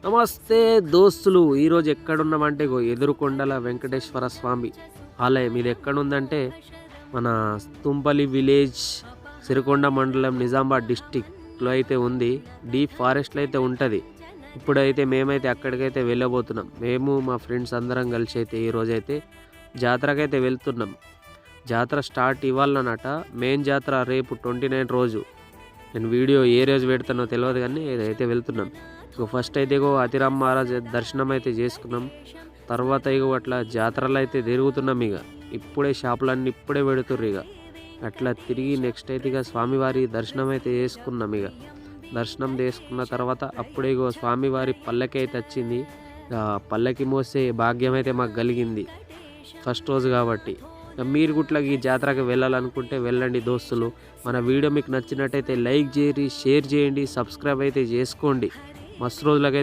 నమస్తే దోస్తులు, ఈరోజు ఎక్కడున్నామంటే ఇగో ఎదురుకొండల వెంకటేశ్వర స్వామి ఆలయం. ఇది ఎక్కడుందంటే మన తుంపలి విలేజ్, సిరికొండ మండలం, నిజామాబాద్ డిస్టిక్లో అయితే ఉంది. డీప్ ఫారెస్ట్లో అయితే ఉంటుంది. ఇప్పుడైతే మేమైతే అక్కడికైతే వెళ్ళబోతున్నాం. మేము మా ఫ్రెండ్స్ అందరం కలిసి అయితే ఈరోజైతే జాతరకైతే వెళ్తున్నాం. జాతర స్టార్ట్ ఇవ్వాలన్నట. మెయిన్ జాతర రేపు 29 రోజు. నేను వీడియో ఏ రోజు పెడతానో తెలియదు, కానీ ఇదైతే వెళ్తున్నాం. ఇక ఫస్ట్ అయితే ఇగో అతిరామ్ మహారాజ్ దర్శనం అయితే చేసుకున్నాం. తర్వాత ఇగో అట్లా జాతరలు అయితే తిరుగుతున్నాం. ఇక ఇప్పుడే షాపులన్నీ ఇప్పుడే పెడుతుర్రు. ఇక అట్లా తిరిగి నెక్స్ట్ అయితే ఇక స్వామివారి దర్శనం అయితే చేసుకున్నాం. ఇక దర్శనం చేసుకున్న తర్వాత అప్పుడే ఇగో స్వామివారి పల్లకి అయితే వచ్చింది. పల్లకి మోసే భాగ్యం అయితే మాకు కలిగింది ఫస్ట్ రోజు కాబట్టి. మీరు గుట్ల ఈ జాతరకి వెళ్ళాలనుకుంటే వెళ్ళండి దోస్తులు. మన వీడియో మీకు నచ్చినట్టయితే లైక్ చేయండి, షేర్ చేయండి, సబ్స్క్రైబ్ అయితే చేసుకోండి. మస్తు రోజులకైతే